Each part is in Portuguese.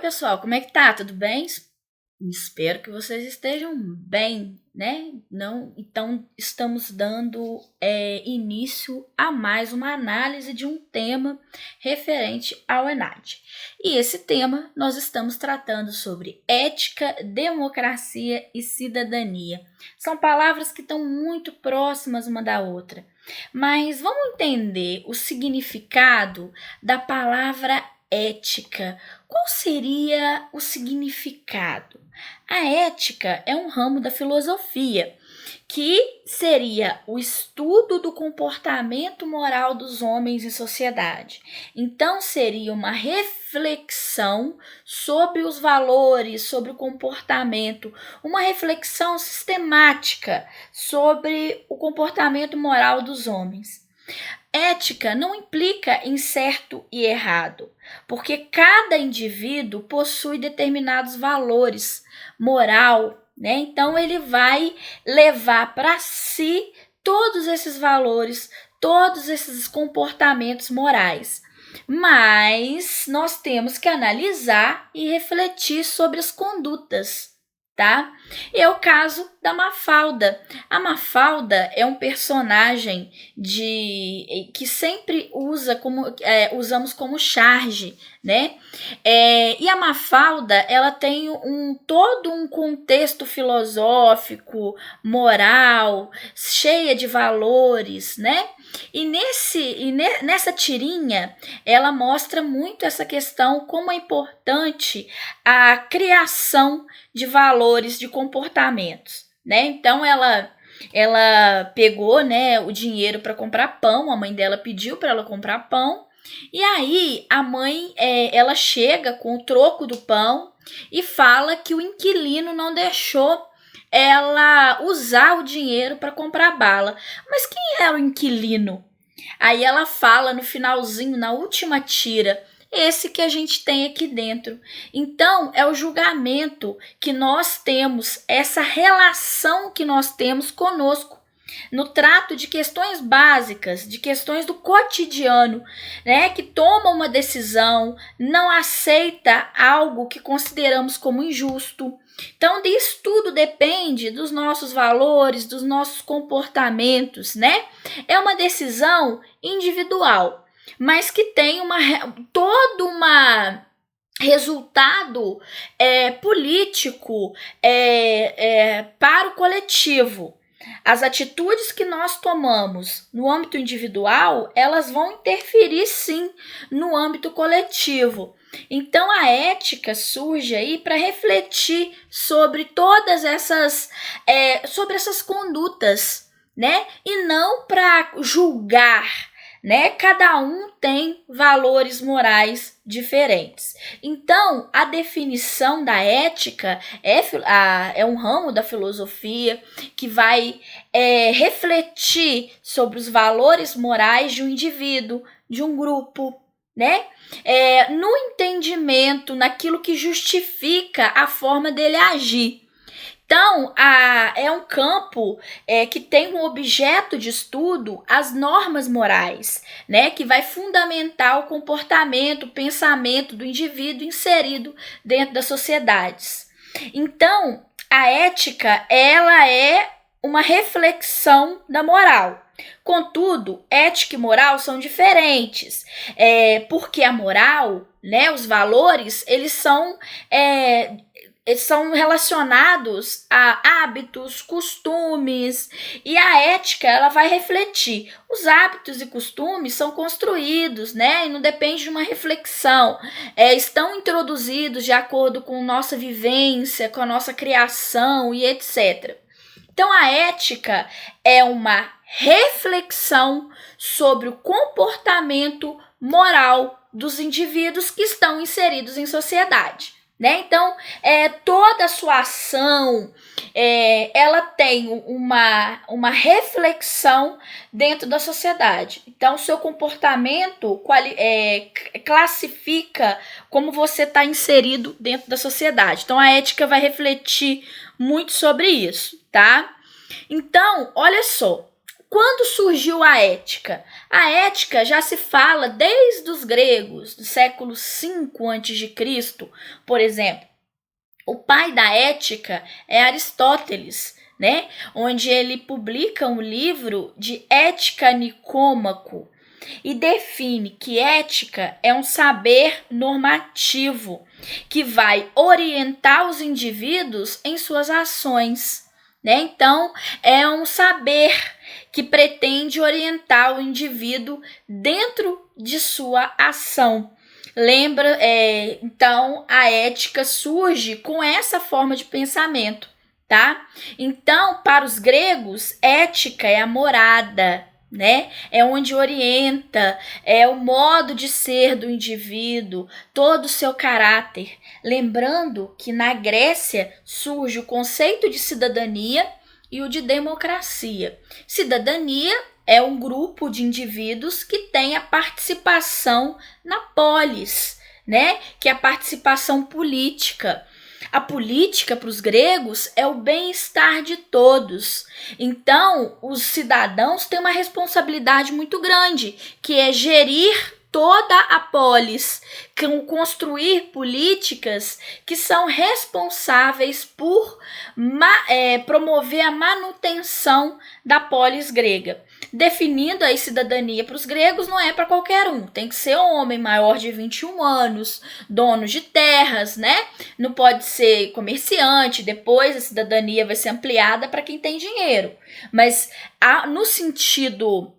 pessoal, como é que tá? Tudo bem? Espero que vocês estejam bem, né? Não, então, estamos dando início a mais uma análise de um tema referente ao ENAD. E esse tema nós estamos tratando sobre ética, democracia e cidadania. São palavras que estão muito próximas uma da outra, mas vamos entender o significado da palavra ética. Qual seria o significado? A ética é um ramo da filosofia, que seria o estudo do comportamento moral dos homens em sociedade. Então, seria uma reflexão sobre os valores, sobre o comportamento, uma reflexão sistemática sobre o comportamento moral dos homens. Ética não implica em certo e errado, porque cada indivíduo possui determinados valores, moral, né? Então ele vai levar para si todos esses valores, todos esses comportamentos morais. Mas nós temos que analisar e refletir sobre as condutas, tá? É o caso da Mafalda. A Mafalda é um personagem que sempre usamos como charge, né? E a Mafalda, ela tem todo um contexto filosófico, moral, cheia de valores, né? Nessa tirinha, ela mostra muito essa questão, como é importante a criação de valores, de comportamentos, né? Então ela pegou, né, o dinheiro para comprar pão, a mãe dela pediu para ela comprar pão, e aí a mãe ela chega com o troco do pão e fala que o inquilino não deixou ela usar o dinheiro para comprar bala. Mas quem era o inquilino? Aí ela fala no finalzinho, na última tira, esse que a gente tem aqui dentro. Então, é o julgamento que nós temos, essa relação que nós temos conosco, no trato de questões básicas, de questões do cotidiano, né, que toma uma decisão, não aceita algo que consideramos como injusto. Então, disso tudo depende dos nossos valores, dos nossos comportamentos, né? É uma decisão individual, mas que tem todo uma resultado político para o coletivo. As atitudes que nós tomamos no âmbito individual, elas vão interferir sim no âmbito coletivo. Então a ética surge aí para refletir sobre todas sobre essas condutas, né? E não para julgar, né? Cada um tem valores morais diferentes. Então, a definição da ética é um ramo da filosofia que vai refletir sobre os valores morais de um indivíduo, de um grupo, né? No entendimento, naquilo que justifica a forma dele agir. Então, é um campo que tem um objeto de estudo as normas morais, né, que vai fundamentar o comportamento, o pensamento do indivíduo inserido dentro das sociedades. Então, a ética, ela é uma reflexão da moral. Contudo, ética e moral são diferentes, porque a moral, né, os valores, eles são relacionados a hábitos, costumes, e a ética ela vai refletir. Os hábitos e costumes são construídos, né, e não depende de uma reflexão, estão introduzidos de acordo com nossa vivência, com a nossa criação e etc. Então, a ética é uma reflexão sobre o comportamento moral dos indivíduos que estão inseridos em sociedade, né? Então, toda a sua ação, ela tem uma reflexão dentro da sociedade. Então, o seu comportamento classifica como você está inserido dentro da sociedade. Então, a ética vai refletir muito sobre isso, tá? Então, olha só, quando surgiu a ética? A ética já se fala desde os gregos, do século V a.C., por exemplo. O pai da ética é Aristóteles, né? Onde ele publica um livro de Ética Nicômaco e define que ética é um saber normativo que vai orientar os indivíduos em suas ações, né? Então, é um saber que pretende orientar o indivíduo dentro de sua ação. Lembra, então, a ética surge com essa forma de pensamento, tá? Então, para os gregos, ética é a morada, né? É onde orienta, é o modo de ser do indivíduo, todo o seu caráter. Lembrando que na Grécia surge o conceito de cidadania e o de democracia. Cidadania é um grupo de indivíduos que tem a participação na polis, né? Que é a participação política. A política para os gregos é o bem-estar de todos. Então, os cidadãos têm uma responsabilidade muito grande, que é gerir toda a polis, construir políticas que são responsáveis por promover a manutenção da polis grega. Definindo a cidadania para os gregos, não é para qualquer um. Tem que ser homem maior de 21 anos, dono de terras, né? Não pode ser comerciante. Depois a cidadania vai ser ampliada para quem tem dinheiro. Mas no sentido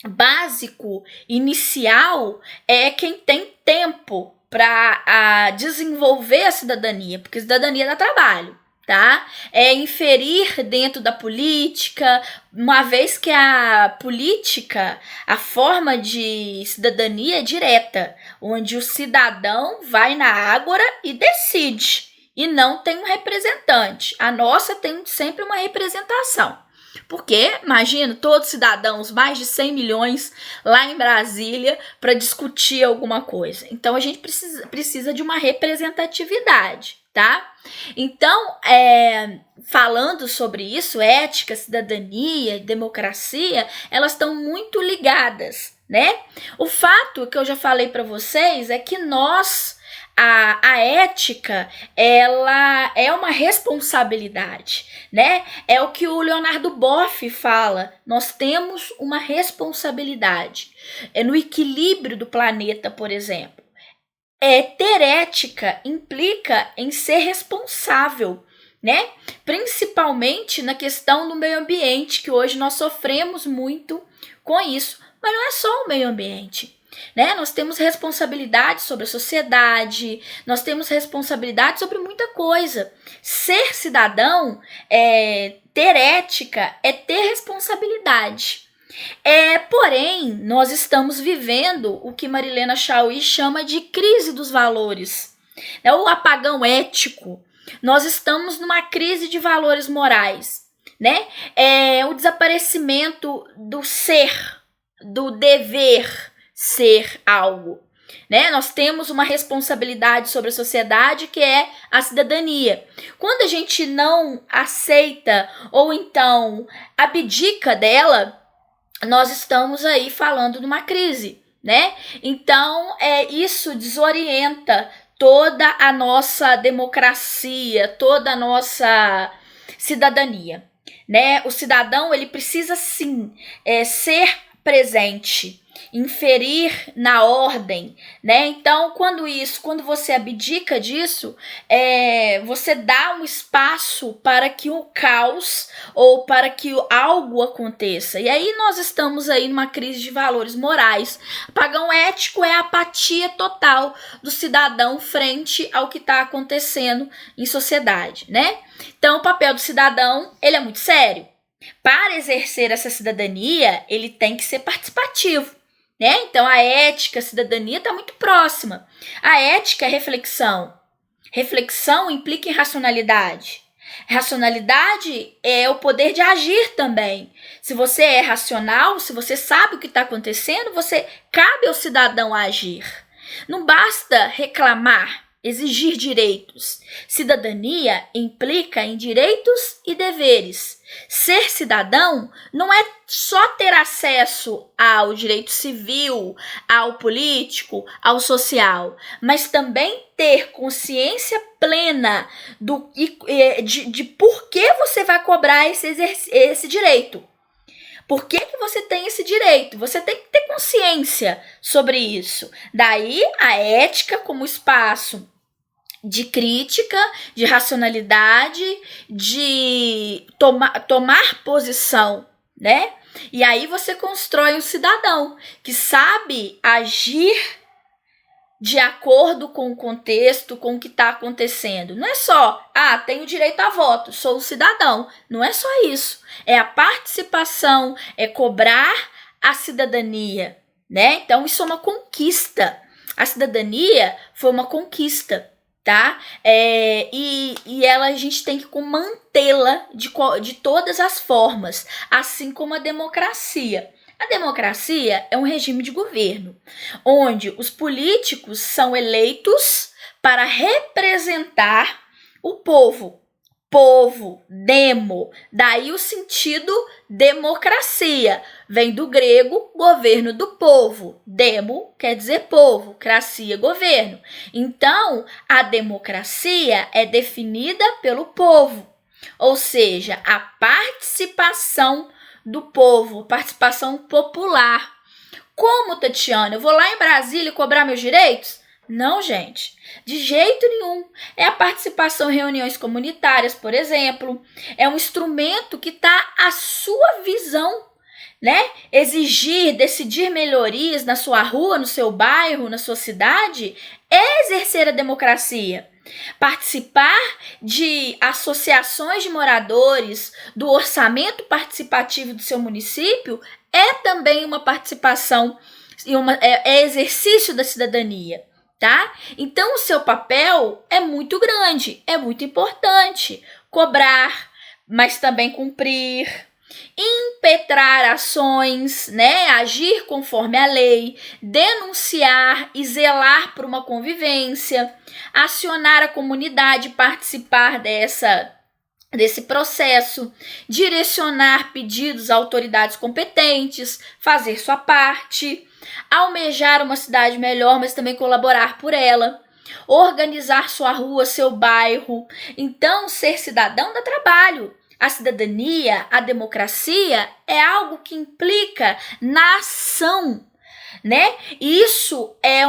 básico, inicial, é quem tem tempo para desenvolver a cidadania, porque a cidadania dá trabalho, tá? É inferir dentro da política, uma vez que a política, a forma de cidadania é direta, onde o cidadão vai na ágora e decide, e não tem um representante. A nossa tem sempre uma representação. Porque, imagina, todos os cidadãos, mais de 100 milhões, lá em Brasília, para discutir alguma coisa. Então, a gente precisa de uma representatividade, tá? Então, falando sobre isso, ética, cidadania, democracia, elas estão muito ligadas, né? O fato que eu já falei para vocês é que a ética, ela é uma responsabilidade, né? É o que o Leonardo Boff fala. Nós temos uma responsabilidade. No equilíbrio do planeta, por exemplo. Ter ética implica em ser responsável, né? Principalmente na questão do meio ambiente, que hoje nós sofremos muito com isso. Mas não é só o meio ambiente. Né? Nós temos responsabilidade sobre a sociedade, nós temos responsabilidade sobre muita coisa. Ser cidadão, ter ética, é ter responsabilidade. Porém, nós estamos vivendo o que Marilena Chauí chama de crise dos valores, né? O apagão ético. Nós estamos numa crise de valores morais, né? O desaparecimento do ser, do dever ser algo, né? Nós temos uma responsabilidade sobre a sociedade que é a cidadania. Quando a gente não aceita ou então abdica dela, nós estamos aí falando de uma crise, né? Então, isso desorienta toda a nossa democracia, toda a nossa cidadania, né? O cidadão, ele precisa sim ser presente, inferir na ordem, né? Então, quando você abdica disso, você dá um espaço para que o caos ou para que algo aconteça. E aí nós estamos aí numa crise de valores morais. Apagão ético é a apatia total do cidadão frente ao que está acontecendo em sociedade, né? Então, o papel do cidadão, ele é muito sério. Para exercer essa cidadania, ele tem que ser participativo, né? Então, a ética, a cidadania está muito próxima. A ética é reflexão. Reflexão implica em racionalidade. Racionalidade é o poder de agir também. Se você é racional, se você sabe o que está acontecendo, cabe ao cidadão agir. Não basta reclamar, exigir direitos. Cidadania implica em direitos e deveres. Ser cidadão não é só ter acesso ao direito civil, ao político, ao social, mas também ter consciência plena de por que você vai cobrar esse direito. Por que você tem esse direito? Você tem que ter consciência sobre isso. Daí a ética como espaço de crítica, de racionalidade, de tomar posição, né? E aí você constrói um cidadão que sabe agir de acordo com o contexto, com o que está acontecendo. Não é só, tenho direito a voto, sou um cidadão. Não é só isso. É a participação, é cobrar a cidadania, né? Então, isso é uma conquista. A cidadania foi uma conquista, tá? E a gente tem que mantê-la de todas as formas, assim como a democracia. A democracia é um regime de governo, onde os políticos são eleitos para representar o povo. Povo, demo, daí o sentido democracia. Vem do grego, governo do povo. Demo quer dizer povo, cracia, governo. Então, a democracia é definida pelo povo, ou seja, a participação do povo, participação popular. Como, Tatiana? Eu vou lá em Brasília cobrar meus direitos? Não, gente, de jeito nenhum. É a participação em reuniões comunitárias, por exemplo. É um instrumento que está à sua visão, né? Exigir, decidir melhorias na sua rua, no seu bairro, na sua cidade, é exercer a democracia. Participar de associações de moradores, do orçamento participativo do seu município, é também uma participação, é exercício da cidadania, tá? Então, o seu papel é muito grande, é muito importante. Cobrar, mas também cumprir. Impetrar ações, né? Agir conforme a lei, denunciar e zelar por uma convivência, acionar a comunidade, participar desse processo, direcionar pedidos a autoridades competentes, fazer sua parte, almejar uma cidade melhor, mas também colaborar por ela, organizar sua rua, seu bairro. Então, ser cidadão dá trabalho. A cidadania, a democracia é algo que implica na ação, né? Isso é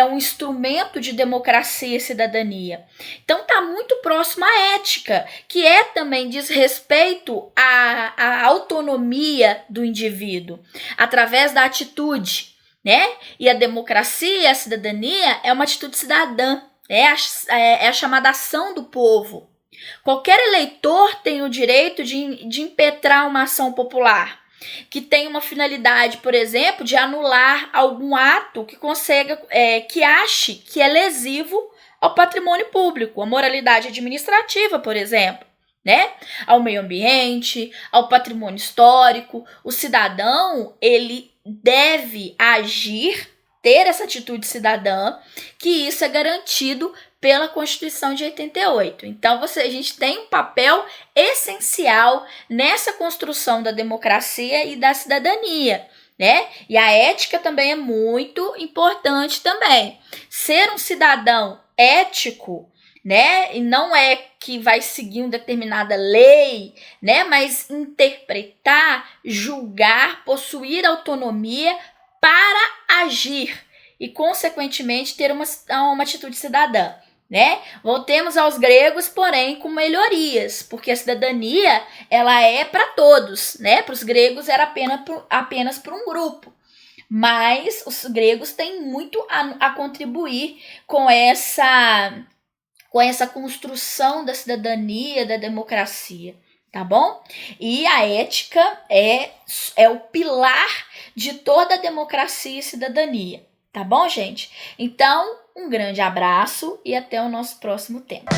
um instrumento de democracia e cidadania. Então tá muito próximo à ética, que também diz respeito à autonomia do indivíduo, através da atitude, né? E a democracia, a cidadania é uma atitude cidadã, é a chamada ação do povo. Qualquer eleitor tem o direito de impetrar uma ação popular, que tem uma finalidade, por exemplo, de anular algum ato que ache que é lesivo ao patrimônio público, à moralidade administrativa, por exemplo, né? Ao meio ambiente, ao patrimônio histórico. O cidadão, ele deve agir, ter essa atitude cidadã, que isso é garantido pela Constituição de 88. Então, a gente tem um papel essencial nessa construção da democracia e da cidadania, né? E a ética também é muito importante também. Ser um cidadão ético, né? E não é que vai seguir uma determinada lei, né? Mas interpretar, julgar, possuir autonomia para agir e, consequentemente, ter uma atitude cidadã, né? Voltemos aos gregos, porém com melhorias, porque a cidadania ela é para todos, né? Para os gregos era apenas para um grupo, mas os gregos têm muito a contribuir com essa construção da cidadania, da democracia, tá bom? E a ética é o pilar de toda a democracia e cidadania, tá bom, gente? Então, um grande abraço e até o nosso próximo tema.